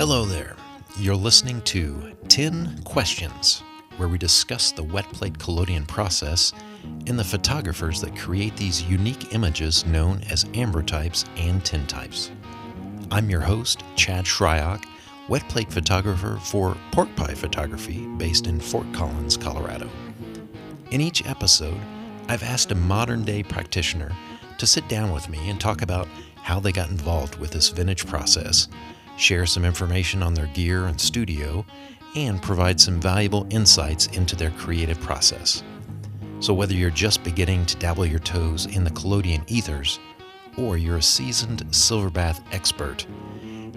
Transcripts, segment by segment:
Hello there. You're listening to 10 Questions, where we discuss the wet plate collodion process and the photographers that create these unique images known as ambrotypes and tintypes. I'm your host, Chad Shryock, wet plate photographer for Pork Pie Photography based in Fort Collins, Colorado. In each episode, I've asked a modern-day practitioner to sit down with me and talk about how they got involved with this vintage process, share some information on their gear and studio, and provide some valuable insights into their creative process. So whether you're just beginning to dabble your toes in the collodion ethers, or you're a seasoned silverbath expert,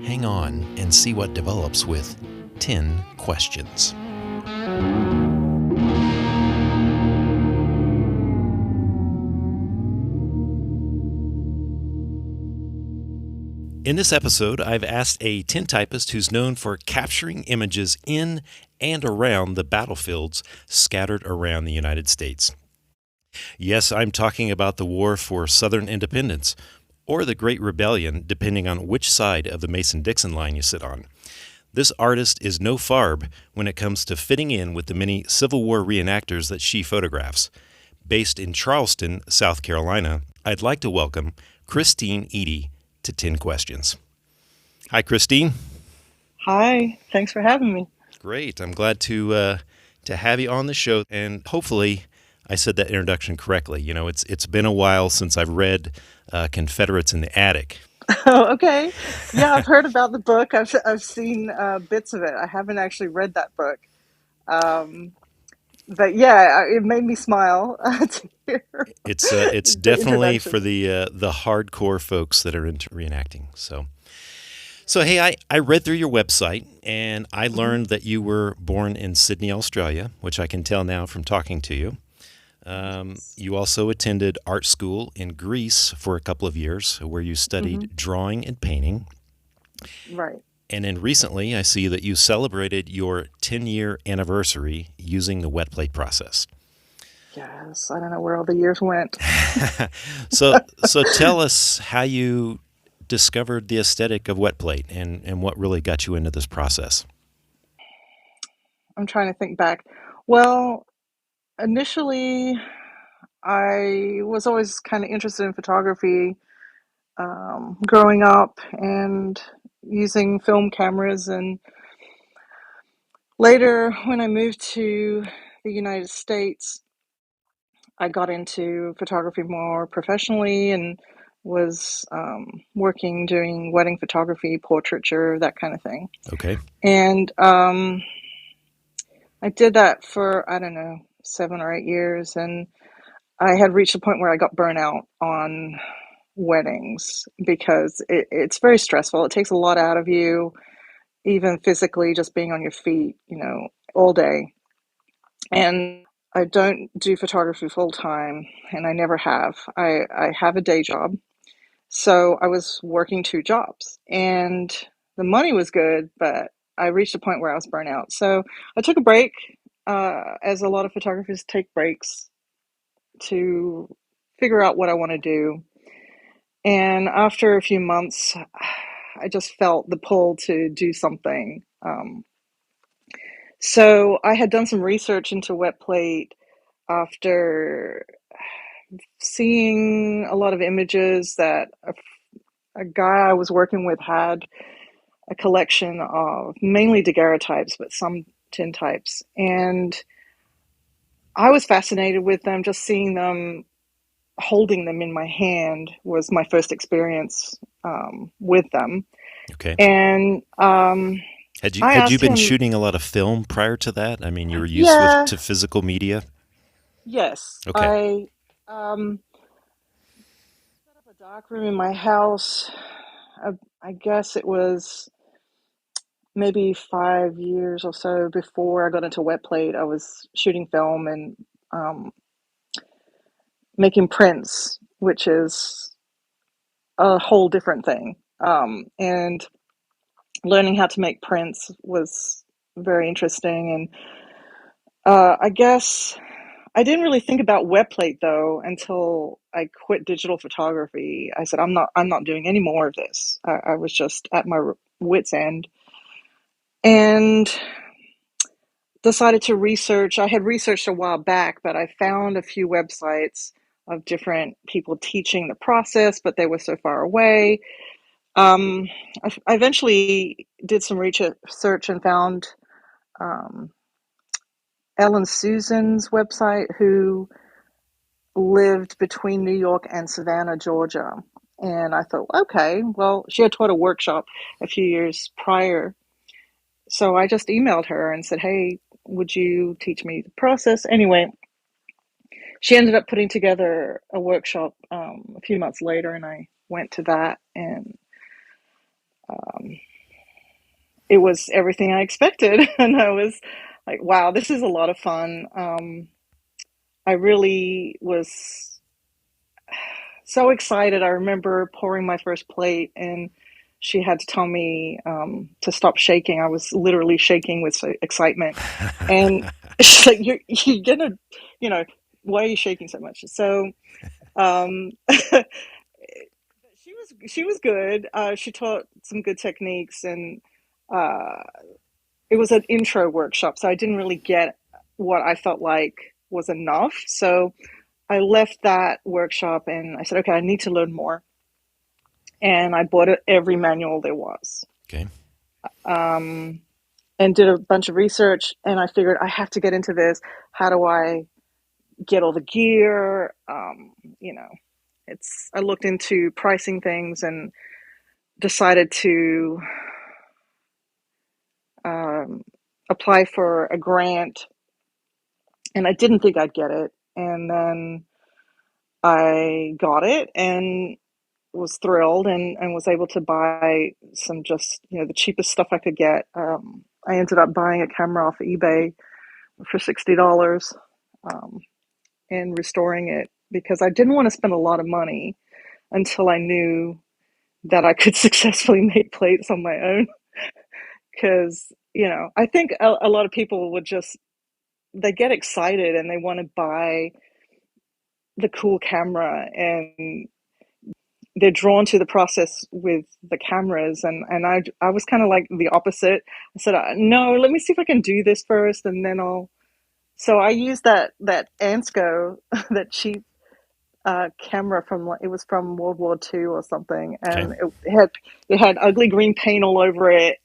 hang on and see what develops with 10 Questions. In this episode, I've asked a tintypist who's known for capturing images in and around the battlefields scattered around the United States. Yes, I'm talking about the War for Southern Independence, or the Great Rebellion, depending on which side of the Mason-Dixon line you sit on. This artist is no farb when it comes to fitting in with the many Civil War reenactors that she photographs. Based in Charleston, South Carolina, I'd like to welcome Christine Eadie to 10 Questions. Hi, Christine. Hi, thanks for having me. Great. I'm glad to have you on the show, and hopefully I said that introduction correctly. You know, it's been a while since I've read Confederates in the Attic. Oh, okay. Yeah, I've heard about the book. I've seen bits of it. I haven't actually read that book. But yeah, it made me smile to hear It's the definitely for introduction. the hardcore folks that are into reenacting. So hey, I read through your website and I hmm learned that you were born in Sydney, Australia, which I can tell now from talking to you. Yes. You also attended art school in Greece for a couple of years, where you hmm studied drawing and painting. Right. And then recently, I see that you celebrated your 10-year anniversary using the wet plate process. Yes. I don't know where all the years went. So tell us how you discovered the aesthetic of wet plate and what really got you into this process. I'm trying to think back. Well, initially, I was always kind of interested in photography, growing up and using film cameras. And later, when I moved to the United States, I got into photography more professionally and was working doing wedding photography, portraiture, that kind of thing. Okay. And I did that for, I don't know, 7 or 8 years. And I had reached a point where I got burnt out on weddings because it's very stressful. It takes a lot out of you, even physically, just being on your feet, all day. And I don't do photography full time, and I never have. I have a day job. So I was working two jobs, and the money was good, but I reached a point where I was burnt out. So I took a break, as a lot of photographers take breaks to figure out what I want to do. And after a few months, I just felt the pull to do something. So I had done some research into wet plate after seeing a lot of images that a guy I was working with had a collection of mainly daguerreotypes, but some tintypes. And I was fascinated with them, just seeing them, holding them in my hand was my first experience with them. Okay. And Had you I had you asked been him, shooting a lot of film prior to that? I mean, you were used yeah, to physical media. yes, Okay. I um, set up a dark room in my house. I, I guess it was maybe 5 years or so before I got into wet plate. I was shooting film and um, making prints, which is a whole different thing. And learning how to make prints was very interesting. And I guess I didn't really think about wet plate though until I quit digital photography. I said, I'm not doing any more of this. I was just at my wit's end. and decided to research. I had researched a while back, but I found a few websites of different people teaching the process, but they were so far away. Um, I eventually did some research and found um, Ellen Susan's website, who lived between New York and Savannah, Georgia. And I thought, okay, well, she had taught a workshop a few years prior. So I just emailed her and said, hey, would you teach me the process? Anyway, she ended up putting together a workshop a few months later, and I went to that, and um, it was everything I expected. And I was like, wow, this is a lot of fun. I really was so excited. I remember pouring my first plate, and she had to tell me to stop shaking. I was literally shaking with excitement. And she's like, you're gonna, you know, why are you shaking so much? So um, she was good. She taught some good techniques, and uh, it was an intro workshop, so I didn't really get what I felt like was enough. So I left that workshop and I said, okay, I need to learn more. And I bought every manual there was. Okay. Um, and did a bunch of research, and I figured I have to get into this. How do I get all the gear? You know, I looked into pricing things and decided to um, apply for a grant, and I didn't think I'd get it. And then I got it and was thrilled, and was able to buy some, just, the cheapest stuff I could get. I ended up buying a camera off eBay for $60 um, and restoring it because I didn't want to spend a lot of money until I knew that I could successfully make plates on my own. Because, I think a lot of people they get excited and they want to buy the cool camera, and they're drawn to the process with the cameras, and I was kind of like the opposite. I said, no, let me see if I can do this first, and then I'll. So I used that Ansco, that cheap camera it was from World War II or something, Okay. and it had ugly green paint all over it,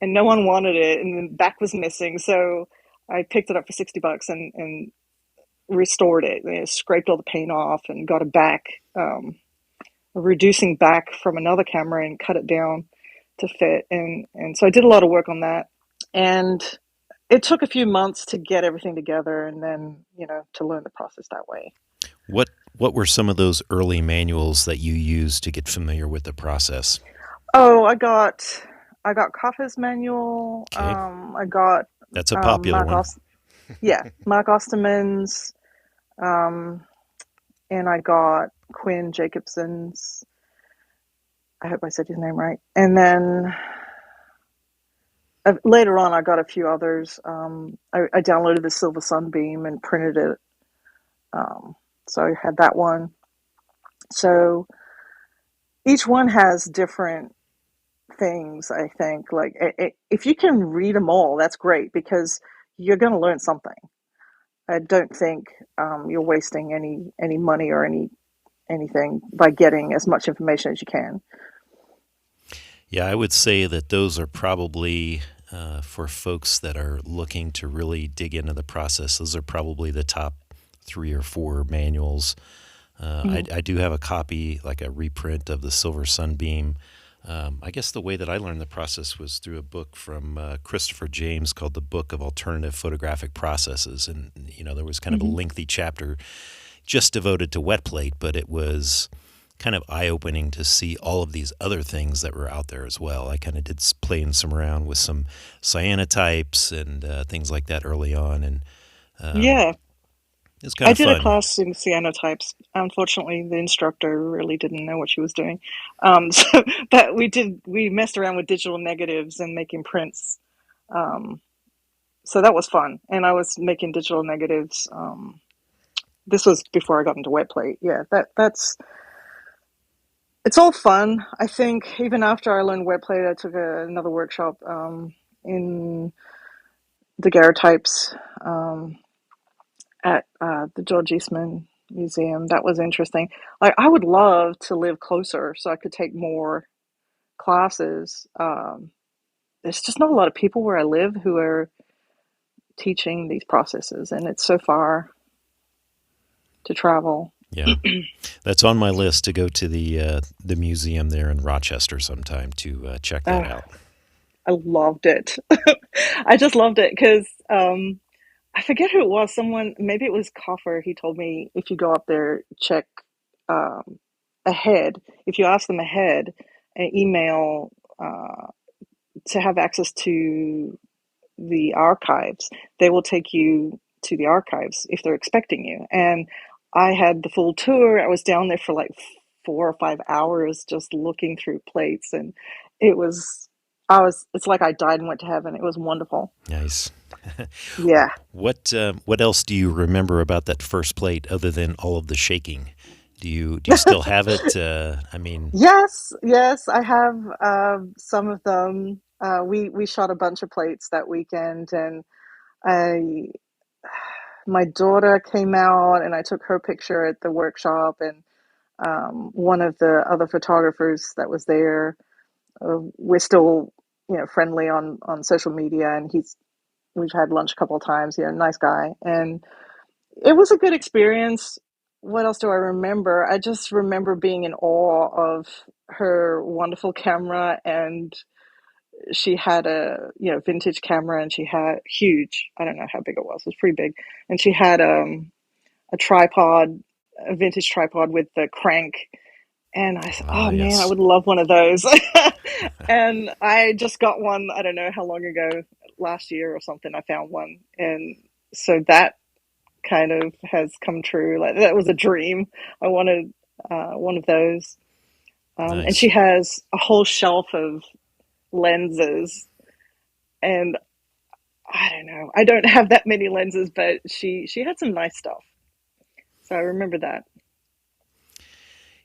and no one wanted it, and the back was missing. So I picked it up for $60 and restored it. Scraped all the paint off and got it back. Reducing back from another camera and cut it down to fit, and so I did a lot of work on that, and it took a few months to get everything together, and then to learn the process that way. What were some of those early manuals that you used to get familiar with the process? Oh, I got Kafka's manual. Okay. I got That's a popular one. Mark Osterman's, and I got Quinn Jacobson's. I hope I said his name right. And then later on, I got a few others. I downloaded the Silver Sunbeam and printed it. So I had that one. So each one has different things, I think. Like, if you can read them all, that's great, because you're going to learn something. I don't think you're wasting any money or anything by getting as much information as you can. Yeah, I would say that those are probably, for folks that are looking to really dig into the process, those are probably the top 3 or 4 manuals. Mhm. I do have a copy, like a reprint of the Silver Sunbeam. I guess the way that I learned the process was through a book from Christopher James called The Book of Alternative Photographic Processes. And, there was kind of a Mhm. lengthy chapter just devoted to wet plate, but it was kind of eye-opening to see all of these other things that were out there as well. I kind of did playing some around with some cyanotypes and things like that early on, and um, Yeah, it's kind I of did a fun. class in cyanotypes. Unfortunately, the instructor really didn't know what she was doing. So, but we messed around with digital negatives and making prints. Um, so that was fun. And I was making digital negatives. This was before I got into wet plate. Yeah, it's all fun. I think even after I learned wet plate, I took another workshop in daguerreotypes at the George Eastman Museum. That was interesting. Like, I would love to live closer so I could take more classes. There's just not a lot of people where I live who are teaching these processes, and it's so far to travel. Yeah, that's on my list to go to the museum there in Rochester sometime to check that Uh, out. I loved it. I just loved it because I forget who it was. Someone, maybe it was Coffer. He told me if you go up there, check um, ahead. If you ask them ahead, an email to have access to the archives, they will take you to the archives if they're expecting you. And I had the full tour. I was down there for like 4 or 5 hours just looking through plates, and it was, it's like I died and went to heaven. It was wonderful. Nice. Yeah. What else do you remember about that first plate other than all of the shaking? Do you still have it? I mean, Yes, yes, I have some of them. We shot a bunch of plates that weekend, and I my daughter came out, and I took her picture at the workshop, and one of the other photographers that was there, we're still, friendly on social media, and we've had lunch a couple of times. Nice guy, and it was a good experience. What else do I remember? I just remember being in awe of her wonderful camera, and she had a vintage camera, and she had huge. I don't know how big it was. It was pretty big, and she had a tripod, a vintage tripod with the crank. And I said, ah, "Oh man, I yes, would love one of those." And I just got one. I don't know how long ago, last year or something. I found one, and so that kind of has come true. Like, that was a dream. I wanted one of those. And she nice. has a whole shelf of lenses, and I don't know. I don't have that many lenses, but she had some nice stuff. So I remember that.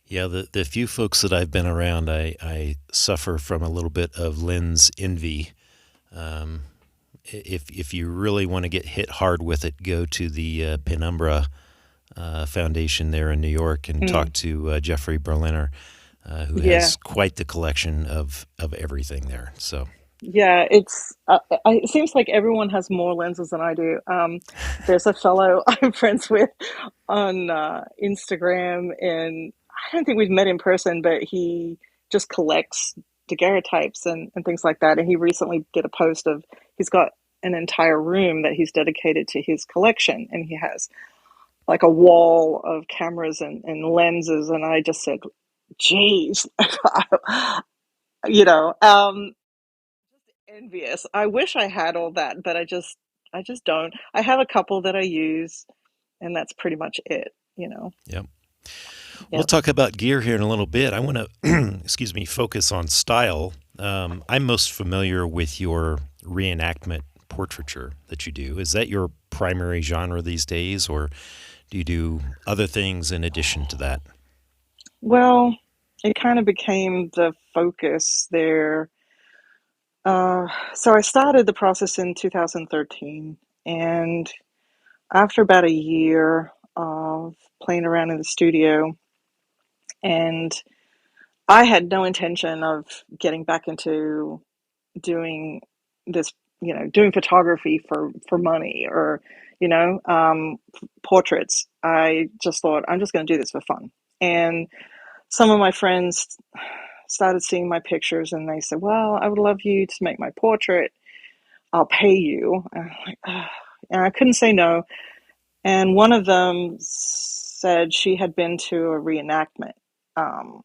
Yeah, the few folks that I've been around, I suffer from a little bit of lens envy. Um, if you really want to get hit hard with it, go to the Penumbra Foundation there in New York and Mm, talk to Jeffrey Berliner, who yeah, has quite the collection of everything there. So, yeah. It seems like everyone has more lenses than I do. There's a fellow I'm friends with on Instagram, and I don't think we've met in person, but he just collects daguerreotypes and things like that. And he recently did a post of he's got an entire room that he's dedicated to his collection, and he has like a wall of cameras and lenses. And I just said, "Geez," you know, um, envious. I wish I had all that, but I just don't. I have a couple that I use, and that's pretty much it. yep. We'll Yeah. talk about gear here in a little bit. I want to, excuse me, focus on style. I'm most familiar with your reenactment portraiture that you do. Is that your primary genre these days, or do you do other things in addition to that? Well, it kind of became the focus there. So I started the process in 2013, and after about a year of playing around in the studio, and I had no intention of getting back into doing this, doing photography for money, or, portraits. I just thought, I'm just going to do this for fun. And some of my friends started seeing my pictures, and they said, "Well, I would love you to make my portrait. I'll pay you." And I'm like, "Ugh." And I couldn't say no. And one of them said she had been to a reenactment, um,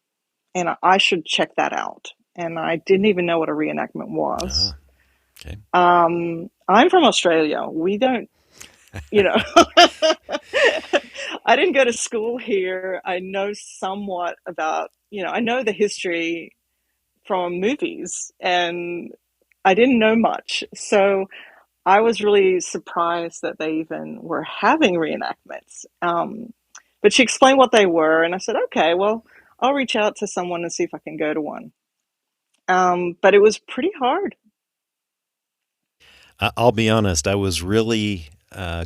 and I should check that out. And I didn't even know what a reenactment was. Ah, okay. I'm from Australia. We don't, you know, I didn't go to school here. I know somewhat about, I know the history from movies, and I didn't know much. So I was really surprised that they even were having reenactments. But she explained what they were, and I said, okay, well, I'll reach out to someone and see if I can go to one. But it was pretty hard. I'll be honest, I was really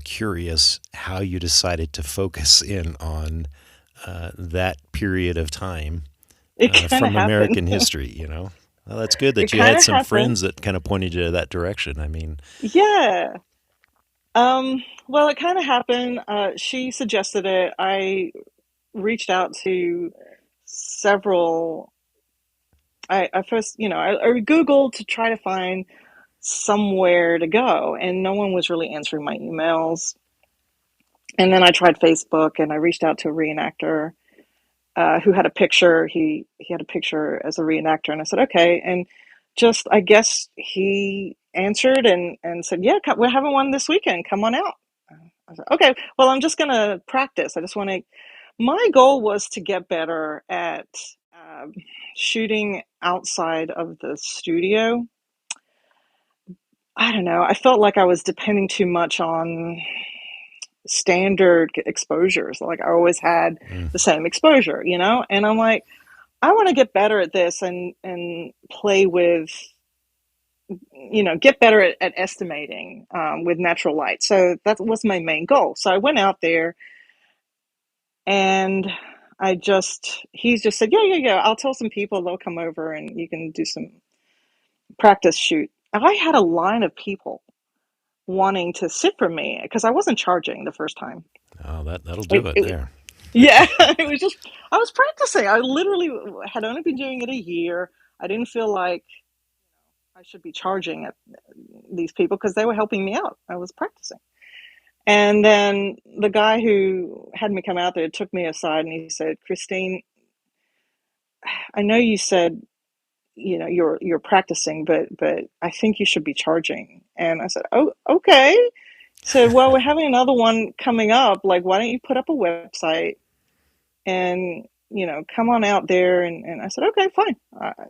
curious how you decided to focus in on that period of time It kind of from happened. American history, you know? Well, that's good It that you kind had of some happened. friends that kind of pointed you to that direction. I mean, Yeah. Well, it kind of happened. She suggested it. I reached out to several. I first, I Googled to try to find somewhere to go, and no one was really answering my emails. And then I tried Facebook, and I reached out to a reenactor who had a picture. He had a picture as a reenactor, and I said, okay. And just I guess he answered and said, yeah, we're having one this weekend. Come on out. I said, okay. Well, I'm just gonna practice. I just want to. My goal was to get better at um shooting outside of the studio. I don't know. I felt like I was depending too much on standard exposures. Like I always had mm, the same exposure, And I'm like, I want to get better at this and play with, get better at estimating with natural light. So that was my main goal. So I went out there and he's just said, yeah, yeah, yeah. I'll tell some people they'll come over and you can do some practice shoot. I had a line of people wanting to sit for me because I wasn't charging the first time. oh, that'll do It, it it, there. yeah, it was just, I was practicing. I literally had only been doing it a year. I didn't feel like I should be charging at these people because they were helping me out. I was practicing. And then the guy who had me come out there took me aside and he said, Christine, I know you said, you're practicing, but I think you should be charging. And I said, oh, okay. So, well, we're having another one coming up. Like, why don't you put up a website and, come on out there? And I said, okay, fine.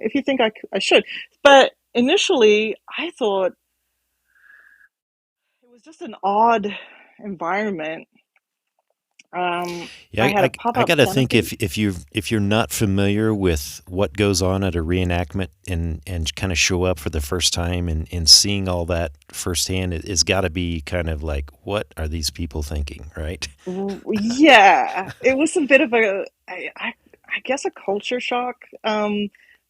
If you think I should. But initially, I thought it was just an odd environment. Yeah, I had a pop I up got to think canopy. if you're not familiar with what goes on at a reenactment and kind of show up for the first time and seeing all that firsthand, it's got to be kind of like, what are these people thinking, right? Yeah, it was a bit of I guess a culture shock,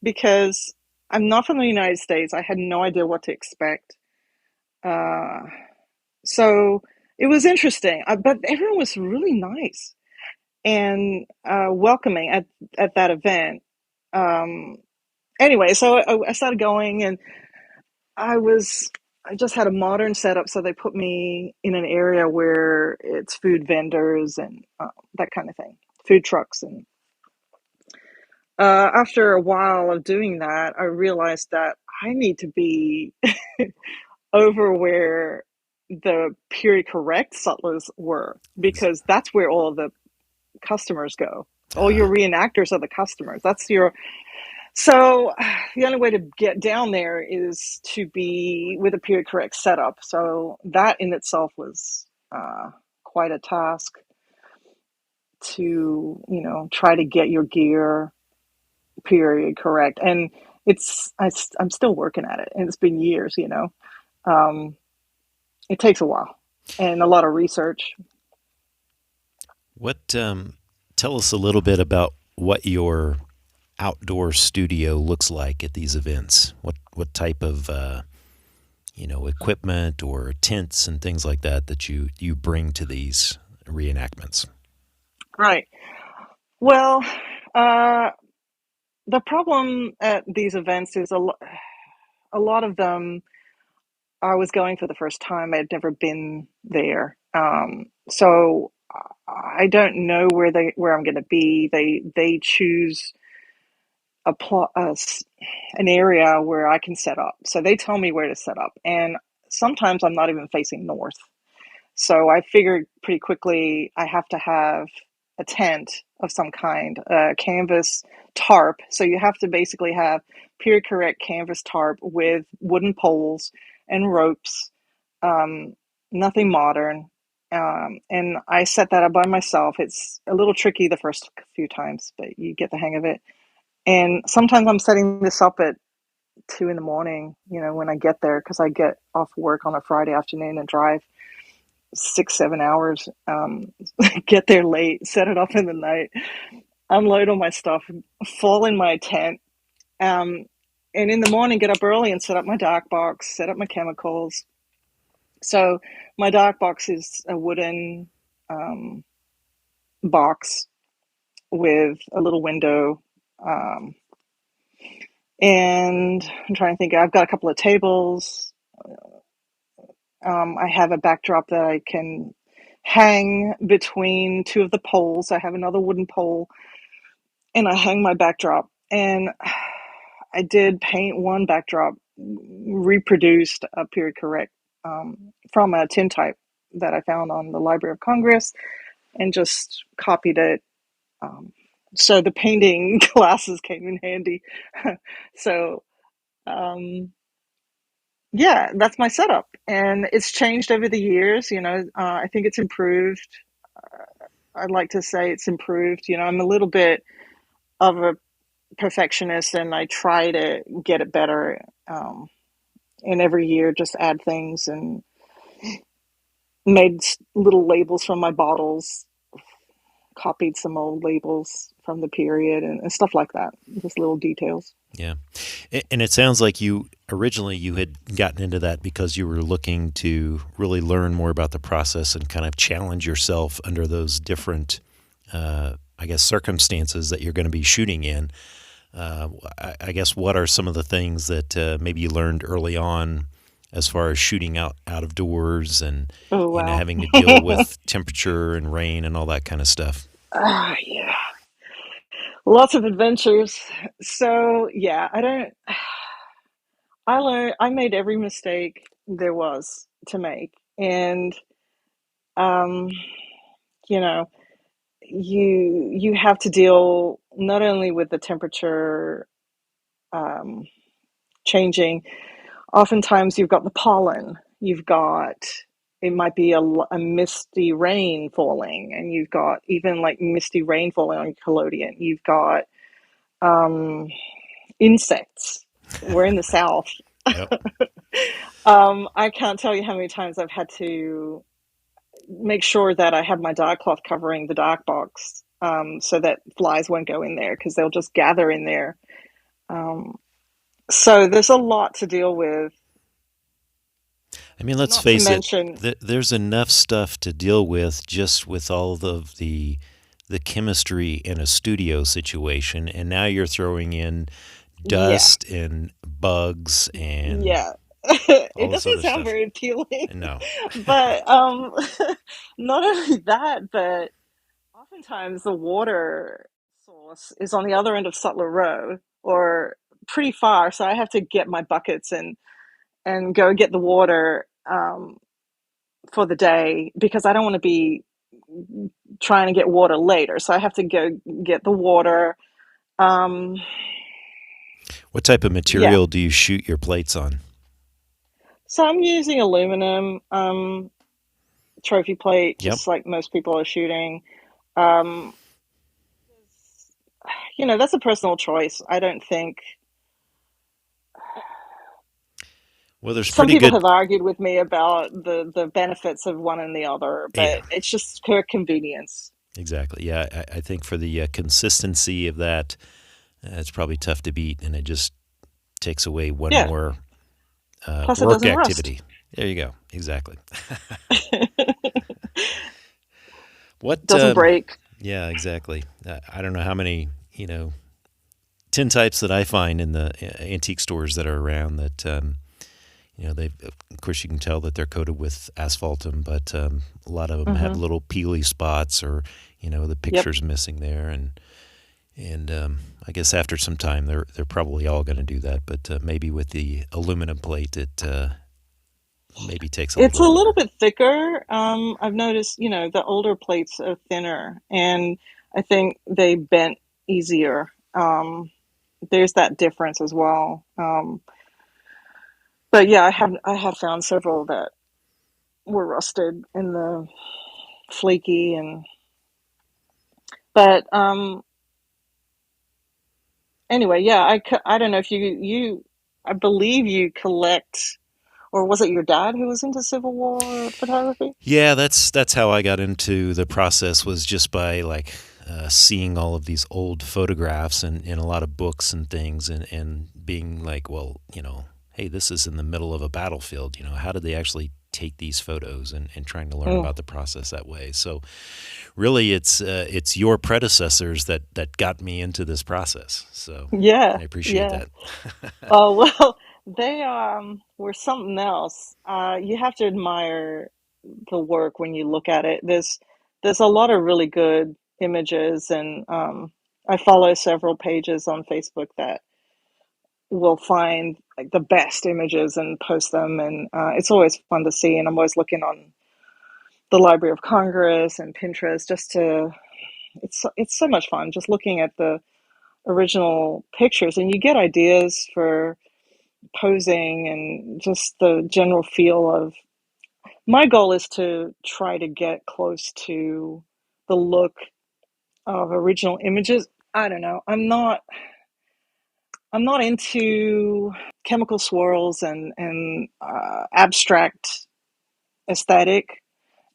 because I'm not from the United States. I had no idea what to expect. Uh, so it was interesting, but everyone was really nice and welcoming at that event. Um, anyway, so I started going, and I was I just had a modern setup, so they put me in an area where it's food vendors and that kind of thing, food trucks, and after a while of doing that, I realized that I need to be over where the period correct sutlers were because that's where all the customers go. All your Ah, reenactors are the customers. That's your So the only way to get down there is to be with a period correct setup. So that in itself was quite a task to, try to get your gear period correct. And I'm still working at it, and it's been years. Um, it takes a while and a lot of research. what? Tell us a little bit about what your outdoor studio looks like at these events. What type of equipment or tents and things like that that you bring to these reenactments. Right. Well, uh, the problem at these events is a lot of them I was going for the first time. I'd never been there. So I don't know where I'm going to be. They choose a an area where I can set up. So they tell me where to set up, and sometimes I'm not even facing north. So I figured pretty quickly I have to have a tent of some kind, a canvas tarp. So you have to basically have period correct canvas tarp with wooden poles and ropes, um, nothing modern. And I set that up by myself. It's a little tricky the first few times, but you get the hang of it. And sometimes I'm setting this up at 2 in the morning, when I get there, because I get off work on a Friday afternoon and drive 6, 7 hours, get there late, set it up in the night, unload all my stuff, fall in my tent, um, and in the morning get up early and set up my dark box, set up my chemicals. So my dark box is a wooden um, box with a little window. Um, and I'm trying to think, I've got a couple of tables. I have a backdrop that I can hang between two of the poles. I have another wooden pole, and I hang my backdrop. And I did paint one backdrop, reproduced a period correct from a tintype that I found on the Library of Congress, and just copied it. Um, so the painting glasses came in handy. So yeah, that's my setup, and it's changed over the years. I think it's improved. I'd like to say it's improved. I'm a little bit of a perfectionist, and I try to get it better. And every year, just add things and made little labels from my bottles, copied some old labels from the period, and stuff like that. Just little details. Yeah. And it sounds like originally you had gotten into that because you were looking to really learn more about the process and kind of challenge yourself under those different, I guess, circumstances that you're going to be shooting in. I guess what are some of the things that maybe you learned early on as far as shooting out of doors and Oh wow. having to deal with temperature and rain and all that kind of stuff? Yeah, lots of adventures. So yeah, I made every mistake there was to make, and um, you know, you have to deal not only with the temperature um, changing. Oftentimes, you've got the pollen. You've got it might be a misty rain falling, and you've got even like misty rain falling on collodion. You've got um, insects. We're in the south. Yep. I can't tell you how many times I've had to make sure that I have my dark cloth covering the dark box, so that flies won't go in there because they'll just gather in there. Um, so there's a lot to deal with, I mean, let's not to face it, mention, there's enough stuff to deal with just with all of the chemistry in a studio situation, and now you're throwing in yeah, dust and bugs and yeah. all It this doesn't other sound stuff. very appealing, No. but not only that, but oftentimes the water source is on the other end of Sutler Row or pretty far, so I have to get my buckets and go get the water for the day because I don't want to be trying to get water later. So I have to go get the water. Um, What type of yeah. material do you shoot your plates on? So I'm using aluminum trophy plate, Yep. just like most people are shooting. Um, that's a personal choice. I don't think Well, there's some pretty people good. have argued with me about the benefits of one and the other, Yeah, but it's just for convenience. exactly. Yeah, I think for the consistency of that, it's probably tough to beat, and it just takes away one Yeah. more Plus, it work doesn't rust. activity. There you go. Exactly. What? Doesn't break. Yeah, exactly. I don't know how many tin types that I find in the antique stores that are around that they of course you can tell that they're coated with asphaltum, but a lot of them have Hmm. little peely spots or the Yep. picture's missing there, and I guess after some time they're probably all going to do that, but maybe with the aluminum plate it maybe takes a It's little a little longer. bit thicker. I've noticed, the older plates are thinner, and I think they bent easier. There's that difference as well. But yeah, I have found several that were rusted in the flaky, and but anyway, yeah, I don't know if you I believe you collect, or was it your dad who was into Civil War photography? Yeah, that's how I got into the process, was just by like seeing all of these old photographs and in a lot of books and things, and being like, well, hey, this is in the middle of a battlefield. How did they actually take these photos, and trying to learn Mm, about the process that way. So really, it's your predecessors that got me into this process. So yeah, I appreciate yeah. that. Oh, well, they were something else. You have to admire the work when you look at it. There's a lot of really good images, and I follow several pages on Facebook that will find like the best images and post them, and it's always fun to see. And I'm always looking on the Library of Congress and Pinterest just to. It's so much fun just looking at the original pictures, and you get ideas for posing and just the general feel of. My goal is to try to get close to the look of original images. I don't know. I'm not into chemical swirls and abstract aesthetic,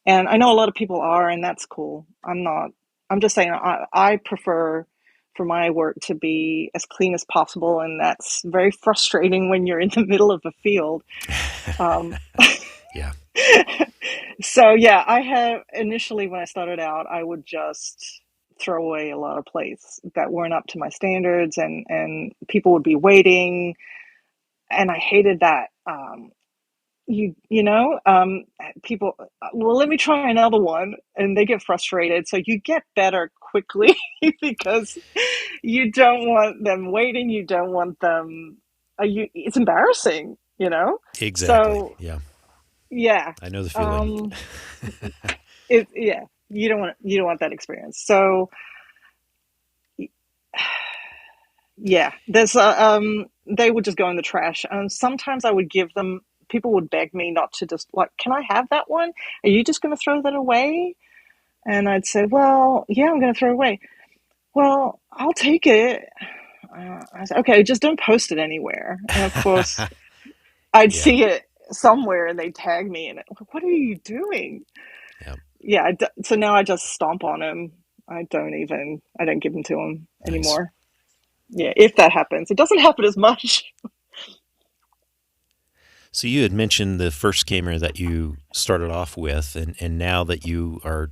and I know a lot of people are, and that's cool. I'm not. I'm just saying I prefer for my work to be as clean as possible, and that's very frustrating when you're in the middle of a field. Um, Yeah. so yeah, I have initially when I started out, I would just throw away a lot of plates that weren't up to my standards, and people would be waiting, and I hated that. People, well, let me try another one, and they get frustrated. So you get better quickly because you don't want them waiting. You don't want them. It's embarrassing. Exactly. So Yeah. yeah. I know the feeling. Um, yeah, you don't want that experience. So yeah, they would just go in the trash. And sometimes I would give them. People would beg me not to just like, can I have that one? Are you just going to throw that away? And I'd say, well, yeah, I'm going to throw it away. Well, I'll take it. I said, okay, just don't post it anywhere. And of course, I'd Yeah. see it somewhere and they'd tag me in it. What are you doing? Yeah. Yeah, so now I just stomp on him. I don't give them to him Nice. anymore. Yeah, if that happens. It doesn't happen as much. So you had mentioned the first camera that you started off with, and now that you are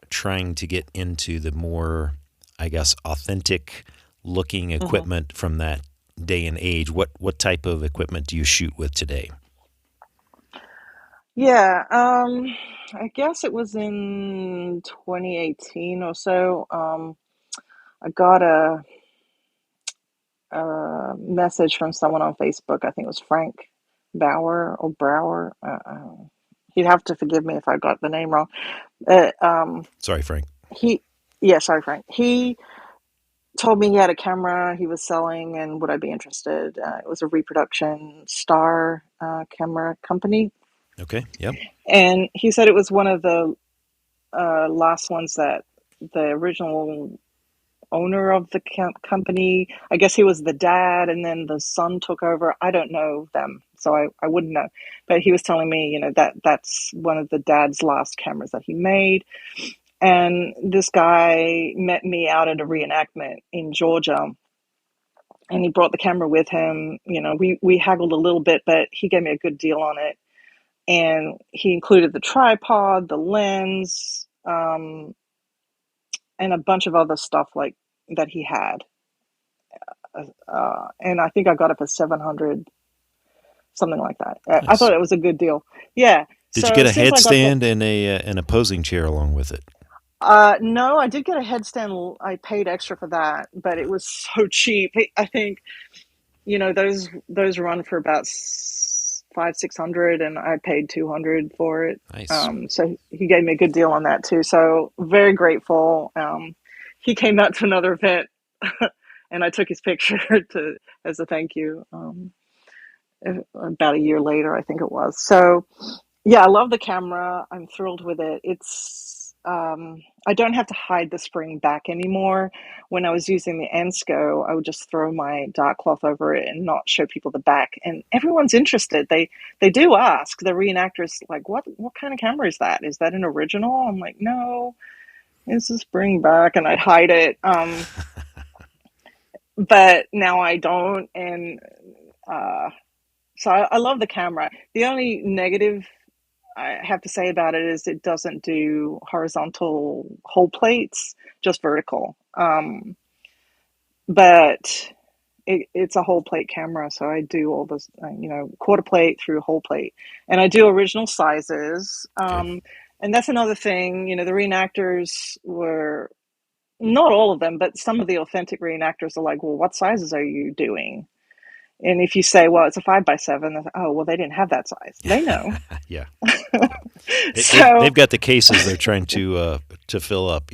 trying to get into the more, I guess, authentic looking Hmm. equipment from that day and age, what type of equipment do you shoot with today? Yeah, I guess it was in 2018 or so. I got a message from someone on Facebook. I think it was Frank Bauer or Brower. He'd have to forgive me if I got the name wrong. Uh, um, Sorry, Frank. he, yeah, sorry, Frank. He told me he had a camera he was selling, and would I be interested? It was a reproduction star camera company, Okay. Yep. and he said it was one of the last ones that the original owner of the company, I guess he was the dad, and then the son took over. I don't know them, so I wouldn't know. But he was telling me, that's one of the dad's last cameras that he made. And this guy met me out at a reenactment in Georgia, and he brought the camera with him. We haggled a little bit, but he gave me a good deal on it. And he included the tripod, the lens, and a bunch of other stuff like that he had. And I think I got it for 700, something like that. I Nice. thought it was a good deal. Yeah. Did you So get a since I got the, headstand and an opposing chair along with it? no, I did get a headstand. I paid extra for that, but it was so cheap. I think those run for about 500-600, and I paid 200 for it. Nice. So he gave me a good deal on that too. So very grateful. He came out to another event, and I took his picture to as a thank you. About a year later, I think it was. So yeah, I love the camera. I'm thrilled with it. I don't have to hide the spring back anymore. When I was using the Ensco, I would just throw my dark cloth over it and not show people the back. And everyone's interested. They do ask the reenactors, like, what kind of camera is that? Is that an original? I'm like, no, it's a spring back, and I'd hide it. But now I don't, and so I love the camera. The only negative I have to say about it is it doesn't do horizontal whole plates, just vertical. But it's a whole plate camera, so I do all this, quarter plate through whole plate, and I do original sizes. Okay. And that's another thing. The reenactors were not all of them, but some of the authentic reenactors are like, "Well, what sizes are you doing?" And if you say, "Well, it's a 5x7," they're like, "Oh, well, they didn't have that size." They know. Yeah. They've So got the cases they're trying to fill up,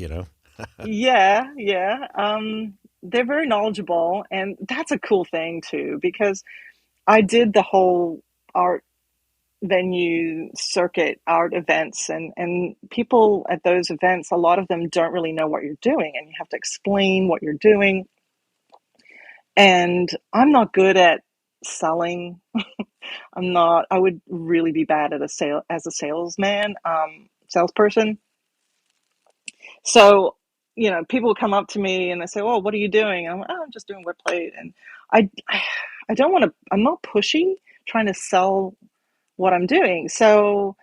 yeah, yeah. They're very knowledgeable, and that's a cool thing too, because I did the whole art venue circuit, art events, and people at those events, a lot of them don't really know what you're doing, and you have to explain what you're doing. And I'm not good at selling. I would really be bad at as a salesperson. So, people come up to me and they say, "Oh, what are you doing?" And I'm like, "Oh, I'm just doing wet plate." And I, I don't want to. I'm not pushy, trying to sell what I'm doing. So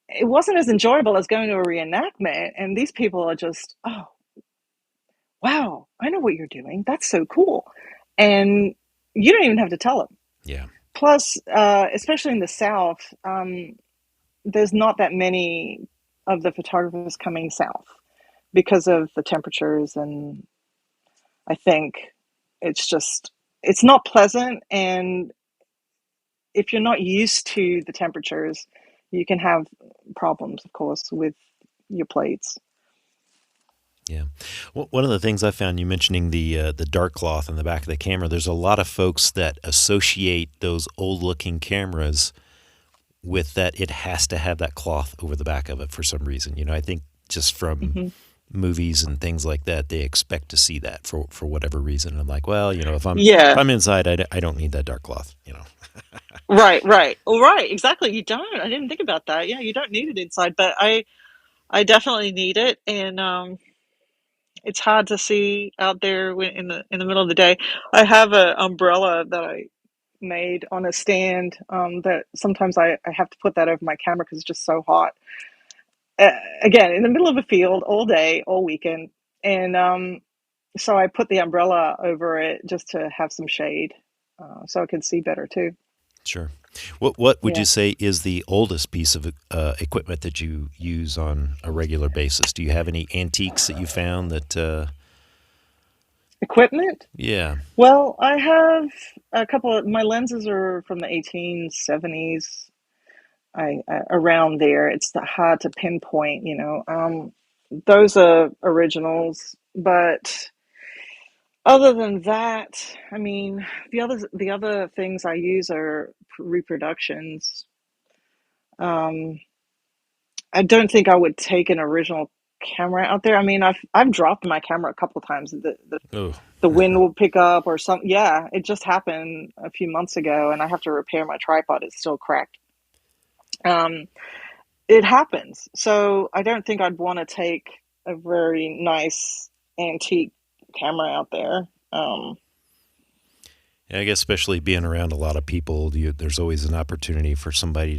it wasn't as enjoyable as going to a reenactment. And these people are just, "Oh, wow, I know what you're doing. That's so cool," and you don't even have to tell them. Yeah. Plus, especially in the South, there's not that many of the photographers coming south because of the temperatures, and I think it's not pleasant, and if you're not used to the temperatures, you can have problems, of course, with your plates. Yeah. Well, one of the things I found, you mentioning the dark cloth in the back of the camera, there's a lot of folks that associate those old looking cameras with that it has to have that cloth over the back of it for some reason. I think just from Hmm. movies and things like that, they expect to see that for whatever reason. And I'm like, well, if Yeah, I'm inside, I don't need that dark cloth. right, right. Well, right, exactly. You don't. I didn't think about that. Yeah, you don't need it inside, but I definitely need it, and it's hard to see out there in the middle of the day. I have an umbrella that I made on a stand, that sometimes I have to put that over my camera because it's just so hot. Again, in the middle of a field all day, all weekend. And so I put the umbrella over it just to have some shade, so I can see better too. Sure. What would you Yeah. say is the oldest piece of equipment that you use on a regular basis? Do you have any antiques that you found that? Equipment? Yeah. Well, I have a couple of my lenses are from the 1870s. Around there. It's hard to pinpoint, those are originals, but other than that, I mean, the other things I use are reproductions. Um, I don't think I would take an original camera out there. I mean, I've dropped my camera a couple of times. Oh, The wind will pick up or something. Yeah, it just happened a few months ago, and I have to repair my tripod. It's still cracked. Um, it happens. So I don't think I'd want to take a very nice antique camera out there. yeah, I guess especially being around a lot of people, there's always an opportunity for somebody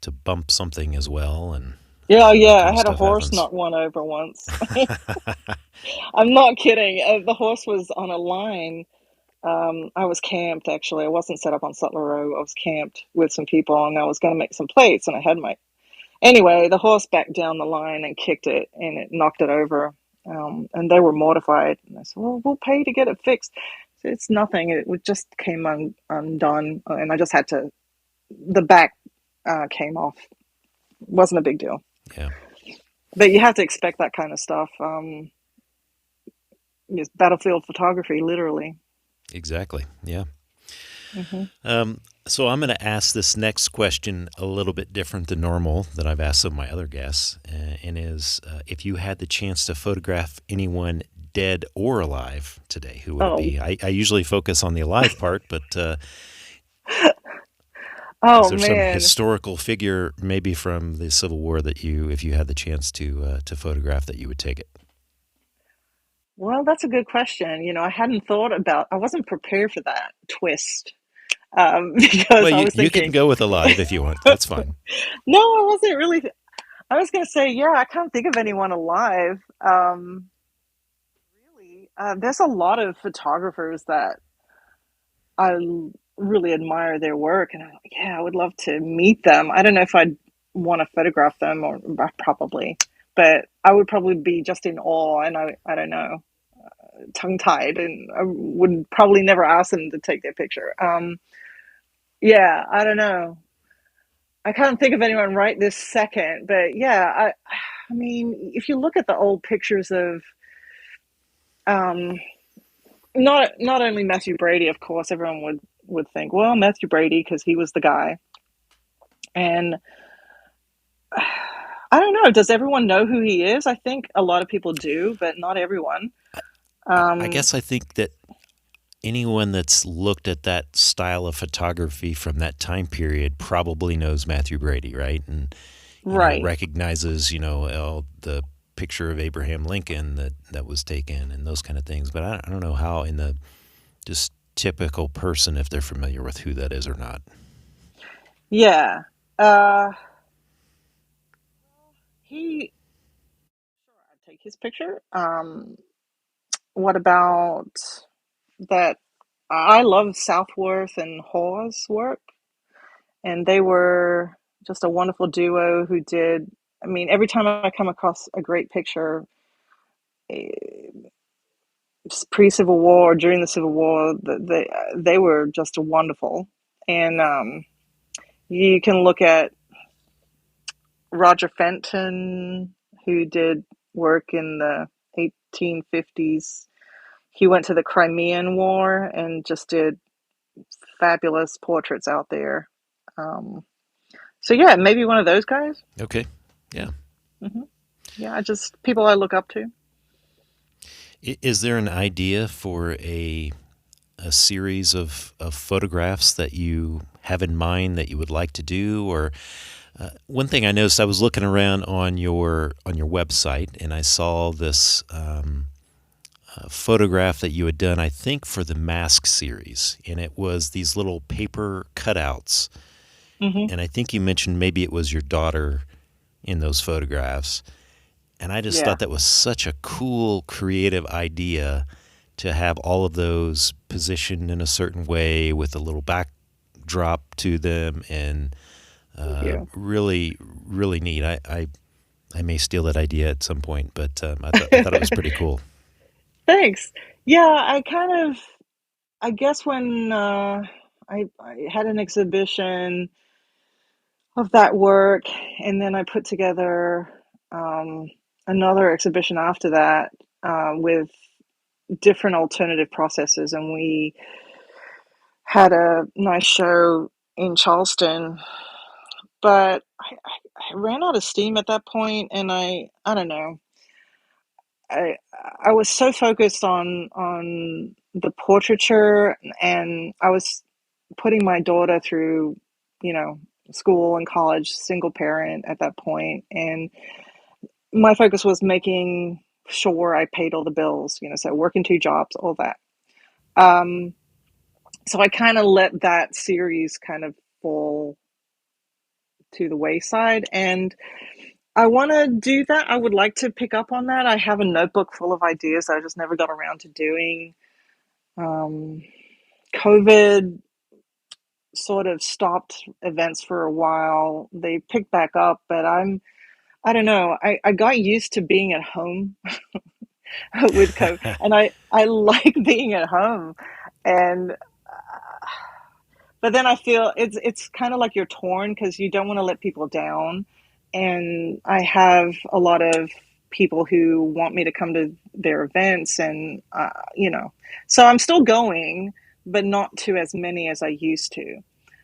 to bump something as well, and Yeah, that yeah, kind I of had a stuff horse happens. knock one over once. I'm not kidding. The horse was on a line. I was camped actually. I wasn't set up on Sutler Row. I was camped with some people, and I was going to make some plates, and I had my Anyway, the horse backed down the line and kicked it, and it knocked it over. And they were mortified. And I said, "Well, we'll pay to get it fixed." So it's nothing. It just came undone, and I just had to. The back came off. It wasn't a big deal, Yeah. but you have to expect that kind of stuff. It's battlefield photography, literally. Exactly. Yeah. Hmm. So I'm going to ask this next question a little bit different than normal that I've asked some of my other guests, and is if you had the chance to photograph anyone dead or alive today, who would it Oh, be? I usually focus on the alive part, but is oh there some man. historical figure, maybe from the Civil War, that you, if you had the chance to photograph, that you would take it? Well, that's a good question. I hadn't thought about. I wasn't prepared for that twist Well, because I was you can thinking, go with alive if you want. That's fine. no, I wasn't really. I was going to say, yeah, I can't think of anyone alive. Really, there's a lot of photographers that I really admire their work, and yeah, I would love to meet them. I don't know if I'd want to photograph them, or probably, but I would probably be just in awe, and I don't know, tongue tied, and I would probably never ask them to take their picture. Yeah, I don't know. I can't think of anyone right this second, but yeah, I mean, if you look at the old pictures of um, not only Matthew Brady, of course, everyone would think, well, Matthew Brady because he was the guy, and I don't know. Does everyone know who he is? I think a lot of people do, but not everyone. I Um, guess I think that anyone that's looked at that style of photography from that time period probably knows Matthew Brady, right? And right. recognizes the picture of Abraham Lincoln that was taken and those kind of things. But I don't know how in the just typical person if they're familiar with who that is or not. Yeah. Uh, he. Sure, I'd take his picture. What about that? I love Southworth and Hawes' work, and they were just a wonderful duo who did. I mean, every time I come across a great picture, pre Civil War or during the Civil War, they were just wonderful. And you can look at Roger Fenton, who did work in the 1850s. He went to the Crimean War and just did fabulous portraits out there. Um, so yeah, maybe one of those guys. Okay. Yeah. Hmm. Yeah, just people I look up to. Is there an idea for a series of photographs that you have in mind that you would like to do? Or one thing I noticed, I was looking around on your website, and I saw this photograph that you had done, I think, for the Mask series, and it was these little paper cutouts. Hmm. And I think you mentioned maybe it was your daughter in those photographs. And I just Yeah, thought that was such a cool, creative idea to have all of those positioned in a certain way with a little backdrop to them, and thank you. really, really neat. I may steal that idea at some point, but I thought it was pretty cool. Thanks. Yeah, I kind of, I guess when I had an exhibition of that work, and then I put together um, another exhibition after that with different alternative processes, and we had a nice show in Charleston. But I ran out of steam at that point, and I don't know. I I was so focused on the portraiture, and I was putting my daughter through, you know, school and college, single parent at that point, and my focus was making sure I paid all the bills, so working two jobs, all that. Um, so I kind of let that series kind of fall to the wayside, and I want to do that. I would like to pick up on that. I have a notebook full of ideas I just never got around to doing. Um, COVID sort of stopped events for a while. They picked back up, but I don't know. I got used to being at home with COVID, and I like being at home, and but then I feel it's kind of like you're torn because you don't want to let people down, and I have a lot of people who want me to come to their events, and so I'm still going, but not to as many as I used to.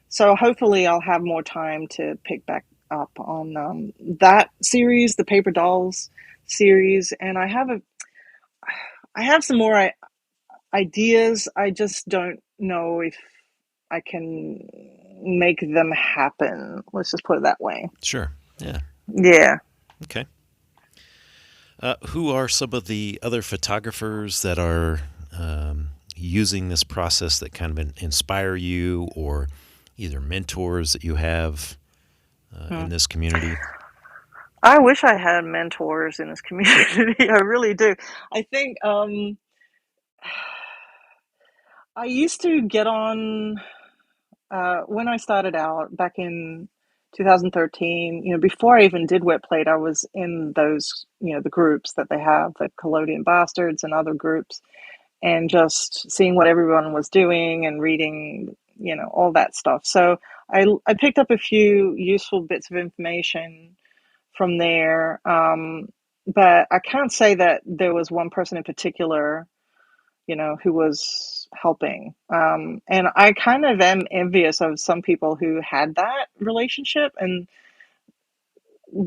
So hopefully I'll have more time to pick back up on that series, the Paper Dolls series, and I have some more ideas. I just don't know if I can make them happen. Let's just put it that way. Sure. Yeah. Yeah. Okay. Who are some of the other photographers that are using this process that kind of inspire you, or either mentors that you have in this community? I wish I had mentors in this community. I really do. I think I used to get on when I started out back in 2013. Before I even did wet plate, I was in those, the groups that they have, the Collodion Bastards and other groups, and just seeing what everyone was doing and reading, all that stuff. So I picked up a few useful bits of information from there. But I can't say that there was one person in particular, who was helping. And I kind of am envious of some people who had that relationship, and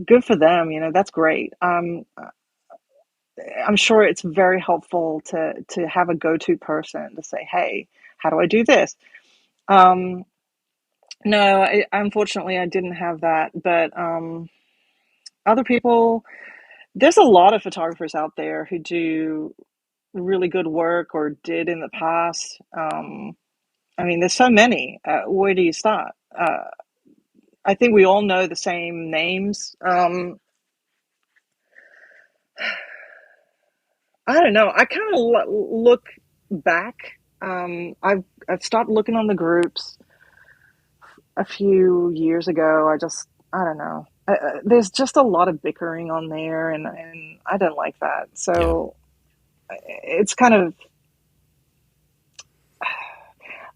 good for them. That's great. I'm sure it's very helpful to have a go-to person to say, "Hey, how do I do this?" Um, no, unfortunately, I didn't have that, but other people. There's a lot of photographers out there who do really good work or did in the past. I mean, there's so many. Where do you start? I think we all know the same names. I don't know. I kind of look back. I've stopped looking on the groups a few years ago. I don't know. There's just a lot of bickering on there, and I don't like that. Yeah. So it's kind of,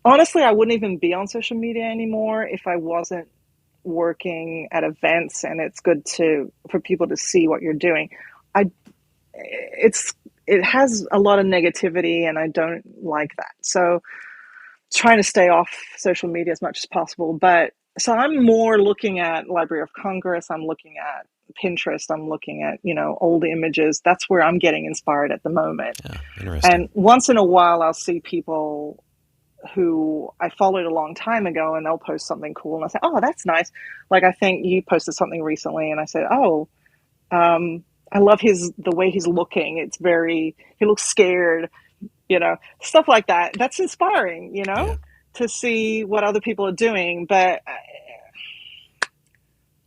honestly, I wouldn't even be on social media anymore if I wasn't working at events, and it's good for people to see what you're doing. I it has a lot of negativity, and I don't like that. So trying to stay off social media as much as possible. But so I'm more looking at Library of Congress. I'm looking at Pinterest. I'm looking at, old images. That's where I'm getting inspired at the moment. Yeah. Interesting. And once in a while, I'll see people who I followed a long time ago, and they'll post something cool, and I say, "Oh, that's nice." Like, I think you posted something recently, and I said, "Oh, I love the way he's looking. He looks scared." Stuff like that. That's inspiring, Yeah. to see what other people are doing. But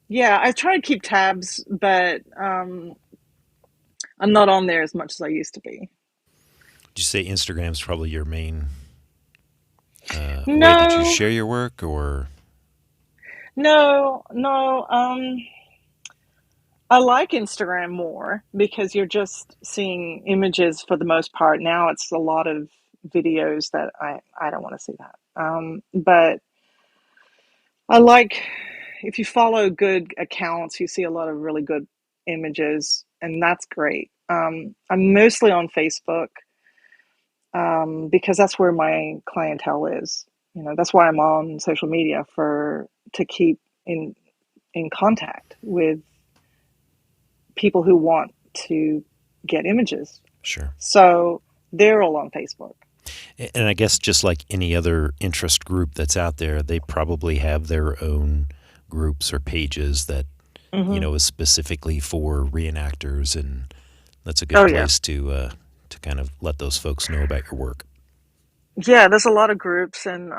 yeah, I try to keep tabs, but I'm not on there as much as I used to be. Would you say Instagram's probably your main way that you No, share your work, or? no, no. I like Instagram more because you're just seeing images for the most part. Now it's a lot of videos that I don't want to see that. But I like, if you follow good accounts, you see a lot of really good images, and that's great. I'm mostly on Facebook because that's where my clientele is. That's why I'm on social media, to keep in contact with people who want to get images. Sure. So they're all on Facebook. And I guess just like any other interest group that's out there, they probably have their own groups or pages that, Hmm. is specifically for reenactors, and that's a Oh good yeah, place to kind of let those folks know about your work. yeah. There's a lot of groups, and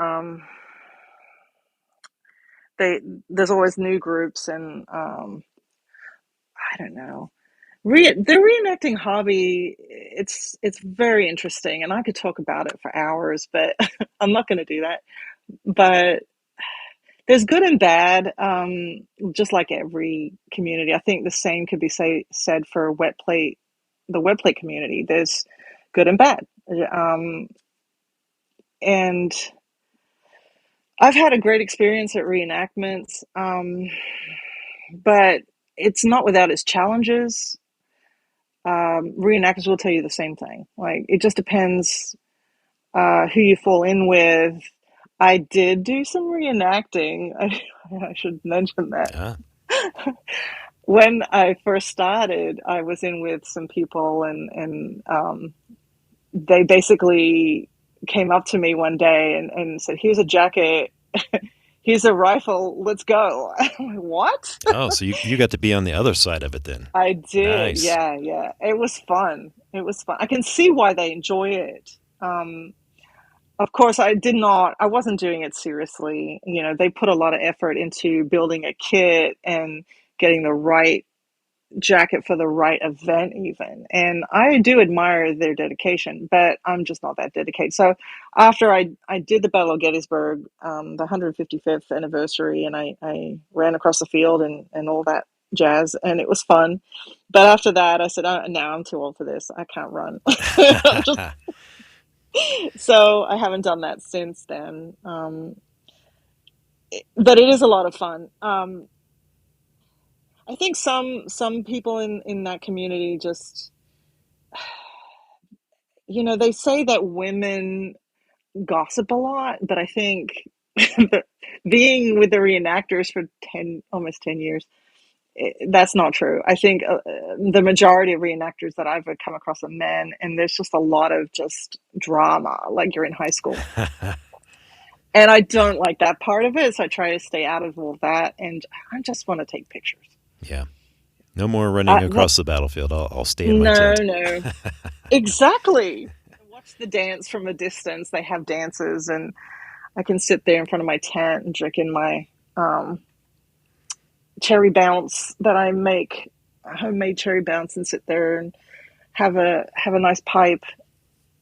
they there's always new groups, and I don't know. The reenacting hobby, it's very interesting, and I could talk about it for hours, but I'm not going to do that. But there's good and bad, just like every community. I think the same could be said for the wet plate community. There's good and bad, and I've had a great experience at reenactments, but it's not without its challenges. Reenactors will tell you the same thing. Like, it just depends who you fall in with. I did do some reenacting. I should mention that. Ah, When I first started, I was in with some people, and they basically came up to me one day and said, "Here's a jacket, here's a rifle, let's go." I'm like, "What?" oh, so you got to be on the other side of it then. I did, Nice. yeah, yeah. It was fun. It was fun. I can see why they enjoy it. Of course, I wasn't doing it seriously. They put a lot of effort into building a kit and getting the right jacket for the right event, even. And I do admire their dedication, but I'm just not that dedicated. So after I did the Battle of Gettysburg, the 155th anniversary, and I ran across the field and all that jazz, and it was fun. But after that, I said, oh, now I'm too old for this. I can't run. Just so I haven't done that since then. But it is a lot of fun. I think some people in that community just, they say that women gossip a lot, but I think being with the reenactors for almost 10 years, that's not true. I think the majority of reenactors that I've come across are men, and there's just a lot of just drama, like you're in high school. And I don't like that part of it, so I try to stay out of all that, and I just want to take pictures. Yeah. No more running What? across the battlefield. I'll stay in my No, tent. no, exactly. Watch the dance from a distance. They have dances, and I can sit there in front of my tent and drink in my um, cherry bounce that I make, homemade cherry bounce, and sit there and have a nice pipe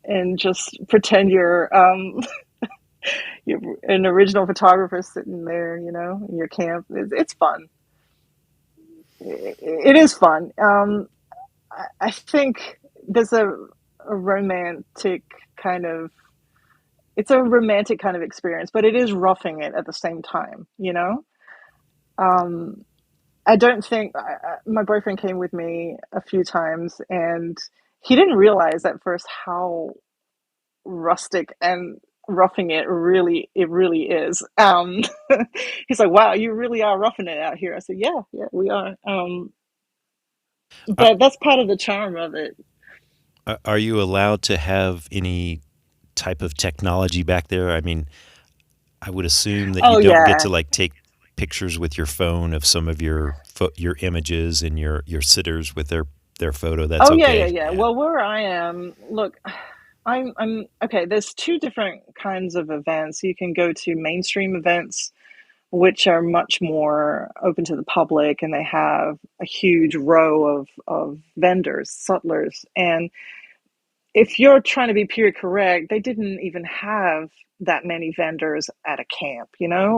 and just pretend you're an original photographer sitting there, in your camp. It's fun. It is fun. I think there's a romantic kind of it's a romantic kind of experience, but it is roughing it at the same time. Um, I don't think my boyfriend came with me a few times, and he didn't realize at first how rustic and roughing it really is. He's like, "Wow, you really are roughing it out here." I said, "Yeah, yeah, we are." Are, But that's part of the charm of it. are you allowed to have any type of technology back there? I mean, I would assume that you Oh don't get to yeah. like take pictures with your phone of some of your images and your sitters with their photo. That's Oh yeah, yeah, okay. yeah. Yeah. Well, where I am, look, I'm okay. There's two different kinds of events. You can go to mainstream events, which are much more open to the public, and they have a huge row of vendors, sutlers. And if you're trying to be period correct, they didn't even have that many vendors at a camp.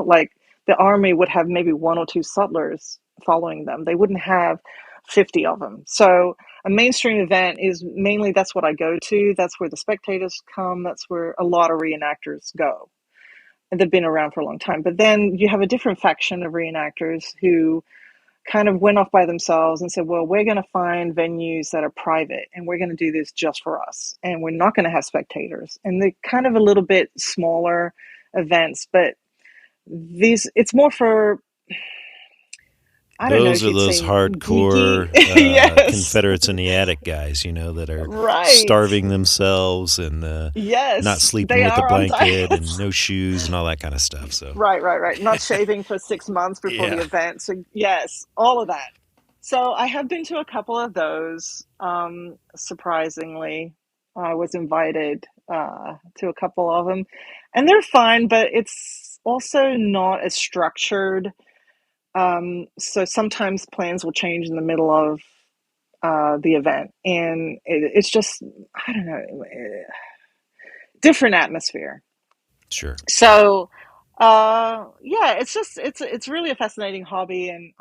Like the army would have maybe one or two sutlers following them. They wouldn't have 50 of them. So a mainstream event is mainly that's what I go to. That's where the spectators come. That's where a lot of reenactors go. And they've been around for a long time. But then you have a different faction of reenactors who kind of went off by themselves and said, well, we're going to find venues that are private and we're going to do this just for us. And we're not going to have spectators. And they're kind of a little bit smaller events, but it's more for, I don't know Those if are you'd those say geeky. hardcore Yes. Confederates in the attic guys, that are Right. starving themselves and not Yes. sleeping They with a are on blanket and diets. no shoes and all that kind of stuff. So, Right, right, right. Not shaving for 6 months before the yeah. event. So, yes, all of that. So, I have been to a couple of those. Surprisingly, I was invited to a couple of them, and they're fine, but it's also not as structured. So, sometimes plans will change in the middle of the event, and it's just, I don't know, different atmosphere. Sure. So, yeah, it's really a fascinating hobby, and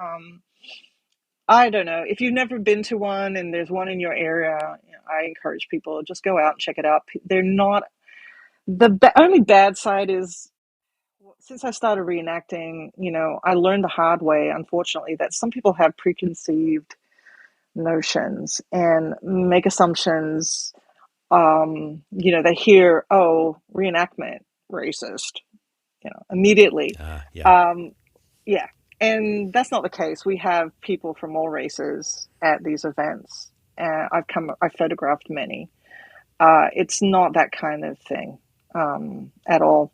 I don't know if you've never been to one and there's one in your area. I encourage people just go out and check it out. They're not only bad side is since I started reenacting, I learned the hard way, unfortunately, that some people have preconceived notions and make assumptions They hear, oh, reenactment, racist, immediately. Yeah. Um, yeah. And that's not the case. We have people from all races at these events. And I've photographed many. It's not that kind of thing at all.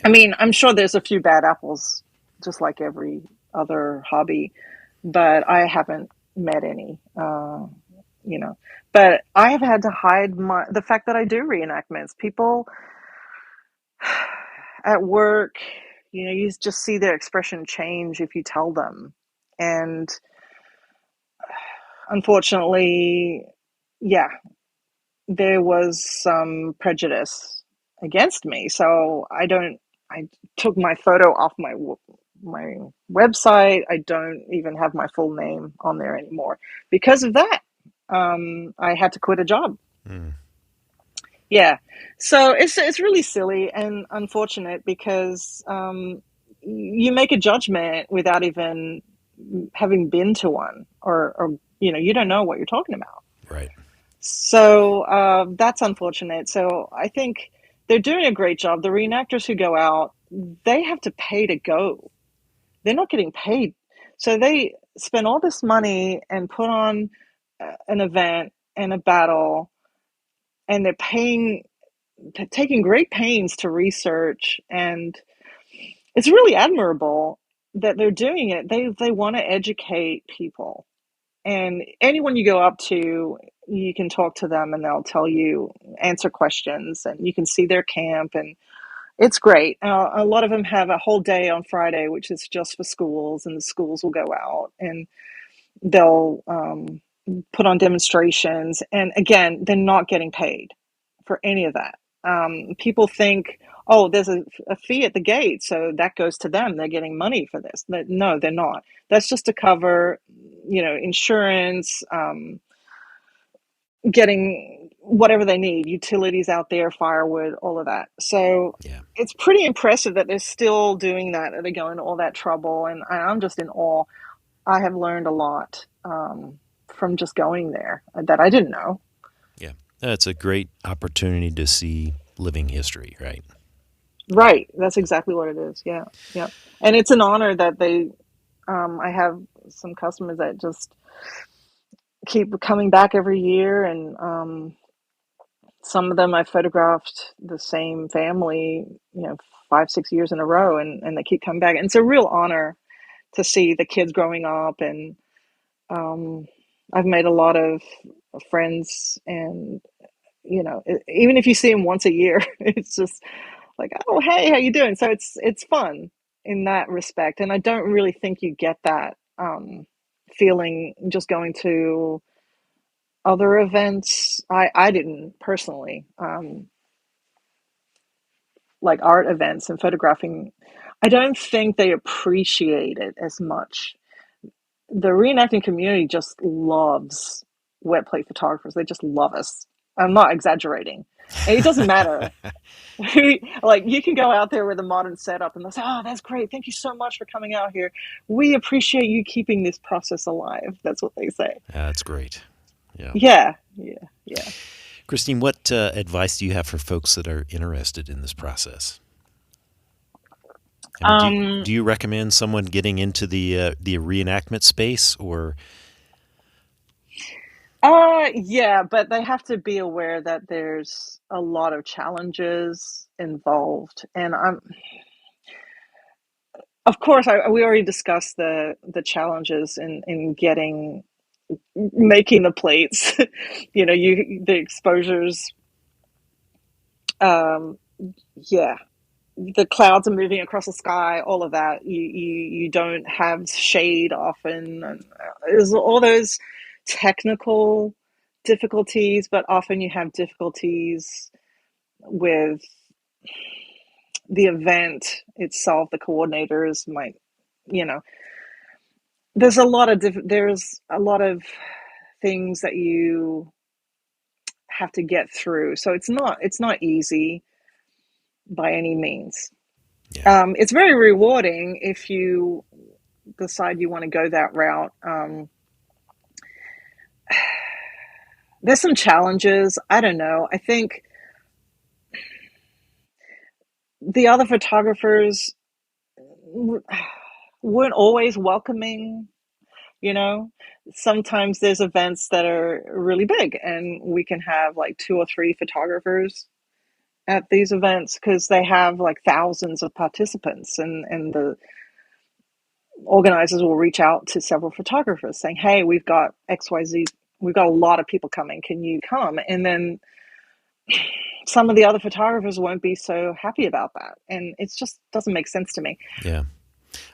I mean, I'm sure there's a few bad apples, just like every other hobby, but I haven't met any. But I have had to hide the fact that I do reenactments. People at work, you just see their expression change if you tell them. And unfortunately, yeah, there was some prejudice against me. So I took my photo off my website. I don't even have my full name on there anymore because of that. I had to quit a job. Mm. Yeah, so it's really silly and unfortunate because you make a judgment without even having been to one, or you don't know what you're talking about. Right. So that's unfortunate. So I think they're doing a great job. The reenactors who go out, they have to pay to go. They're not getting paid, so they spend all this money and put on an event and a battle, and they're taking great pains to research, and it's really admirable that they're doing it. They want to educate people, and anyone you go up to, you can talk to them and they'll tell you, answer questions, and you can see their camp, and it's great. A lot of them have a whole day on Friday, which is just for schools, and the schools will go out and they'll put on demonstrations. And again, they're not getting paid for any of that. People think, oh, there's a fee at the gate, so that goes to them. They're getting money for this. No, they're not. That's just to cover, insurance, getting whatever they need, utilities out there, firewood, all of that. So Yeah. it's pretty impressive that they're still doing that, that they're going to all that trouble. And I'm just in awe. I have learned a lot from just going there that I didn't know. Yeah. It's a great opportunity to see living history, right? Right. That's exactly what it is. Yeah. Yeah. And it's an honor that I have some customers that just keep coming back every year. And some of them I photographed the same family, 5, 6 years in a row, and they keep coming back. And it's a real honor to see the kids growing up. And um, I've made a lot of friends, and even if you see them once a year, it's just like, oh, hey, how you doing? So it's fun in that respect, and I don't really think you get that feeling just going to other events. I didn't personally, like art events and photographing. I don't think they appreciate it as much. The reenacting community just loves wet plate photographers. They just love us. I'm not exaggerating. And it doesn't matter. Like, you can go out there with a modern setup and they'll say, oh, that's great. Thank you so much for coming out here. We appreciate you keeping this process alive. That's what they say. That's great. Yeah. Yeah. Yeah. Yeah. Christine, what advice do you have for folks that are interested in this process? I mean, do you recommend someone getting into the reenactment space, or? Yeah, but they have to be aware that there's a lot of challenges involved. And of course, we already discussed the challenges in making the plates. The exposures. Um, yeah, the clouds are moving across the sky. All of that. You don't have shade often. And there's all those technical difficulties, but often you have difficulties with the event itself. The coordinators might, you know, there's a lot of things that you have to get through. So it's not easy by any means. Yeah. It's very rewarding if you decide you want to go that route. There's some challenges. I don't know. I think the other photographers weren't always welcoming, you know. Sometimes there's events that are really big and we can have like two or three photographers at these events because they have like thousands of participants, and the organizers will reach out to several photographers saying, hey, we've got XYZ, we've got a lot of people coming, can you come? And then some of the other photographers won't be so happy about that, and it just doesn't make sense to me. Yeah.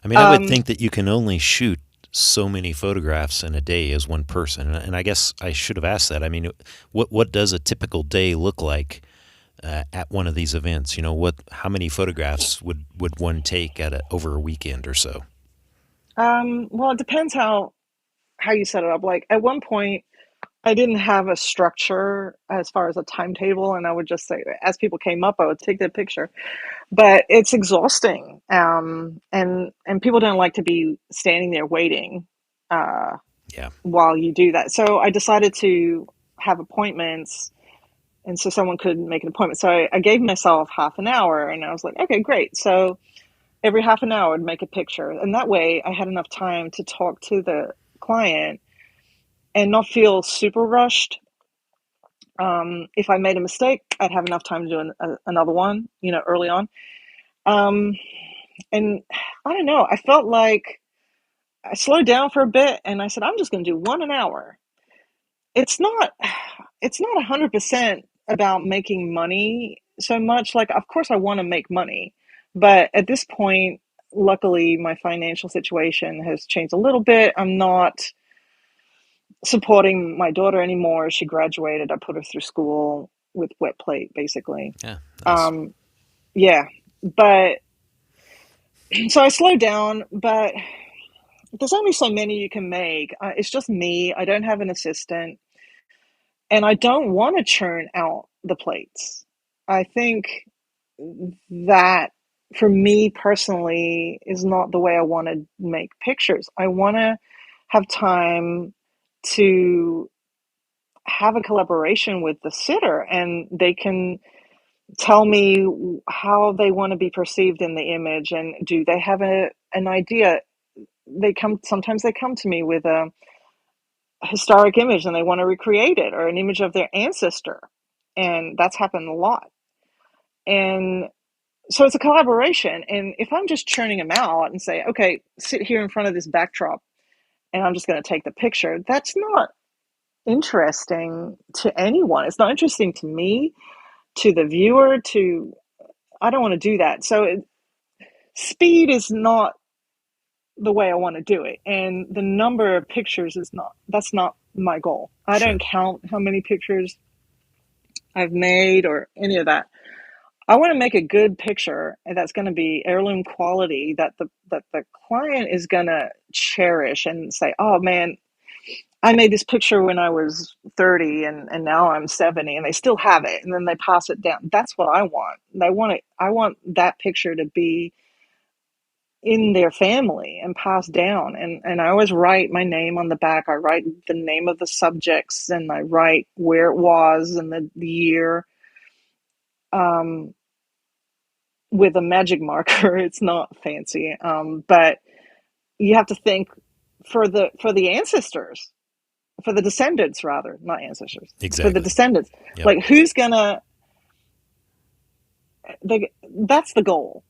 I mean, I would um, think that you can only shoot so many photographs in a day as one person. And I guess I should have asked that. I mean, what does a typical day look like at one of these events? You know, how many photographs would one take over a weekend or so? well, it depends how you set it up. Like at one point I didn't have a structure as far as a timetable, and I would just say, as people came up, I would take their picture. But it's exhausting, and people don't like to be standing there waiting uh, Yeah. while you do that. So I decided to have appointments, and so someone could make an appointment. So I gave myself half an hour, and I was like, okay, great. So every half an hour, I'd make a picture, and that way I had enough time to talk to the client and not feel super rushed. If I made a mistake, I'd have enough time to do another one, early on. Um, and I don't know, I felt like I slowed down for a bit and I said, I'm just going to do one an hour. It's not, it's not 100% about making money so much. Like, of course I want to make money, but at this point, luckily my financial situation has changed a little bit. I'm not supporting my daughter anymore. She graduated. I put her through school with wet plate, basically. Yeah. Nice. Um, yeah, but so I slowed down, but there's only so many you can make. It's just me. I don't have an assistant, and I don't want to churn out the plates. I think that for me personally is not the way I want to make pictures. I want to have time to have a collaboration with the sitter, and they can tell me how they want to be perceived in the image, and do they have an idea. Sometimes they come to me with a historic image and they want to recreate it, or an image of their ancestor, and that's happened a lot. And so it's a collaboration, and if I'm just churning them out and say, okay, sit here in front of this backdrop and I'm just going to take the picture, that's not interesting to anyone. It's not interesting to me, to the viewer, to I don't want to do that. So speed is not the way I want to do it, and the number of pictures is not. That's not my goal. I don't Sure. count how many pictures I've made or any of that. I want to make a good picture and that's going to be heirloom quality, that the client is going to cherish and say, "Oh man, I made this picture when I was 30 and now I'm 70 and they still have it," and then they pass it down. That's what I want. I want that picture to be in their family and passed down. And I always write my name on the back. I write the name of the subjects and I write where it was and the year, um, with a magic marker. It's not fancy, but you have to think for the ancestors, for the descendants, rather, not ancestors, for the Exactly. descendants. Yep. Like who's gonna? That's the goal.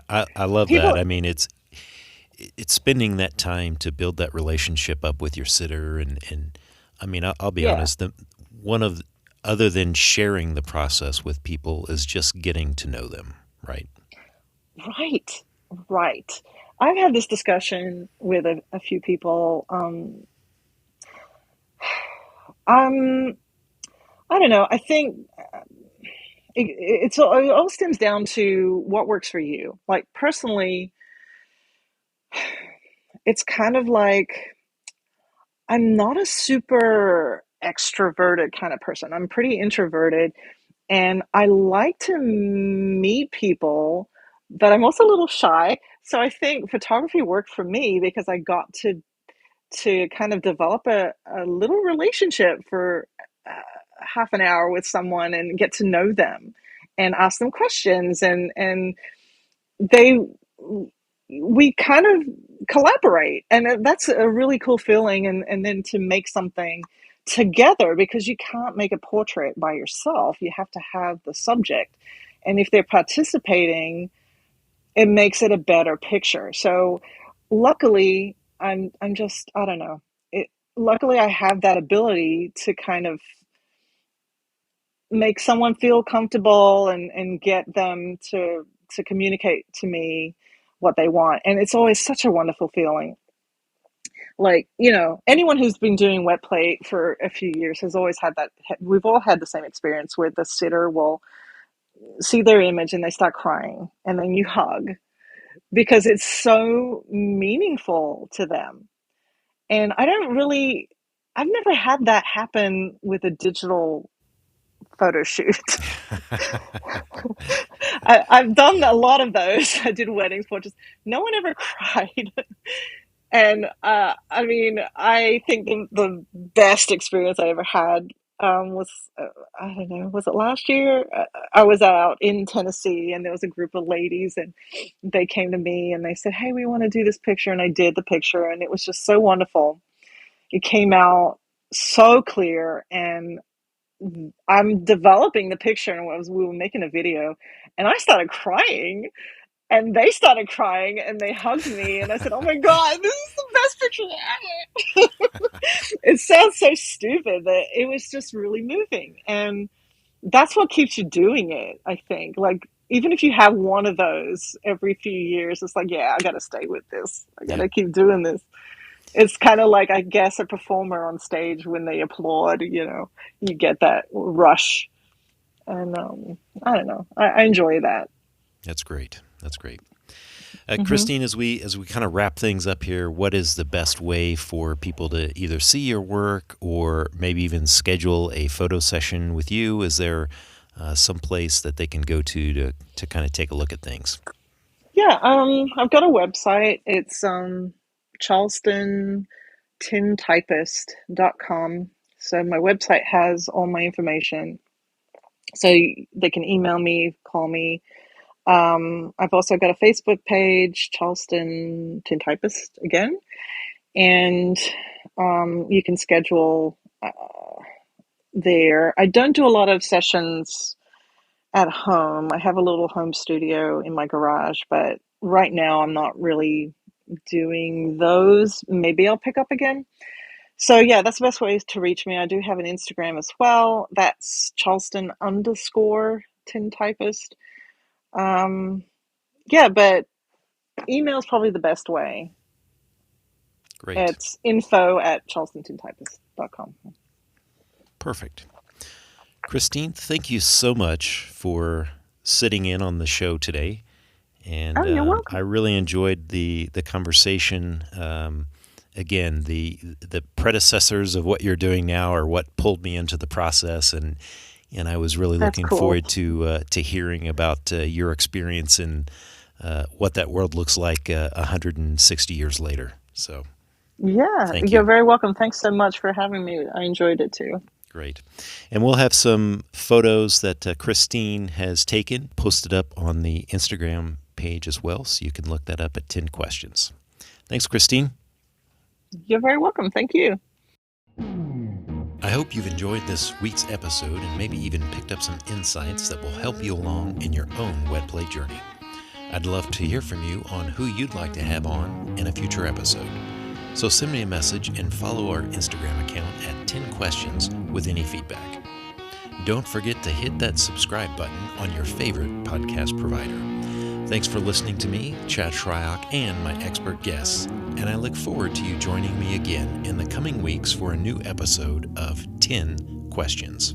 I love that. People, I mean, it's spending that time to build that relationship up with your sitter, and I mean, I'll be yeah, honest. One of other than sharing the process with people is just getting to know them, right? right, right. I've had this discussion with a few people. Um, I don't know. I think it all stems down to what works for you. Like personally, it's kind of like I'm not a super extroverted kind of person. I'm pretty introverted, and I like to meet people, but I'm also a little shy. So I think photography worked for me because I got to kind of develop a little relationship for half an hour with someone and get to know them and ask them questions, and they we kind of collaborate, and that's a really cool feeling. And then to make something together, because you can't make a portrait by yourself, you have to have the subject, and if they're participating, it makes it a better picture. So luckily, I'm just, I don't know, luckily I have that ability to kind of make someone feel comfortable and get them to communicate to me what they want. And it's always such a wonderful feeling. Like, anyone who's been doing wet plate for a few years has always had that. We've all had the same experience where the sitter will see their image and they start crying, and then you hug because it's so meaningful to them. And I've never had that happen with a digital photo shoot. I've done a lot of those. I did weddings, portraits. No one ever cried. And I mean, I think the best experience I ever had was, I don't know, was it last year? I was out in Tennessee, and there was a group of ladies, and they came to me and they said, "Hey, we want to do this picture." And I did the picture, and it was just so wonderful. It came out so clear, and I'm developing the picture, and we were making a video, and I started crying, and they started crying, and they hugged me, and I said, "Oh my God, this is the best picture ever." It sounds so stupid, but it was just really moving, and that's what keeps you doing it, I think. Like, even if you have one of those every few years, it's like, yeah, I got to stay with this. I got to keep doing this. It's kind of like, I guess, a performer on stage when they applaud, you get that rush. And I don't know. I enjoy that. That's great. That's great. Mm-hmm. Christine, as we kind of wrap things up here, what is the best way for people to either see your work or maybe even schedule a photo session with you? Is there some place that they can go to kind of take a look at things? Yeah, I've got a website. It's Charleston tintypist.com. So my website has all my information. So they can email me, call me. I've also got a Facebook page, Charleston Tintypist again. And you can schedule there. I don't do a lot of sessions at home. I have a little home studio in my garage, but right now I'm not really doing those. Maybe I'll pick up again. So yeah, that's the best way to reach me. I do have an Instagram as well. That's Charleston_tintypist. Yeah, but email is probably the best way. Great. It's info@charlestontintypist.com. Perfect. Christine, thank you so much for sitting in on the show today. And you're welcome. I really enjoyed the conversation. Again, the predecessors of what you're doing now are what pulled me into the process, and I was really looking forward to hearing about your experience and what that world looks like 160 years later. So, yeah, you're very welcome. Thanks so much for having me. I enjoyed it too. Great. And we'll have some photos that Christine has taken posted up on the Instagram page as well, so you can look that up at 10 Questions. Thanks, Christine. You're very welcome. Thank you. I hope you've enjoyed this week's episode and maybe even picked up some insights that will help you along in your own wet plate journey. I'd love to hear from you on who you'd like to have on in a future episode. So send me a message and follow our Instagram account at 10 Questions with any feedback. Don't forget to hit that subscribe button on your favorite podcast provider. Thanks for listening to me, Chad Shryock, and my expert guests, and I look forward to you joining me again in the coming weeks for a new episode of 10 Questions.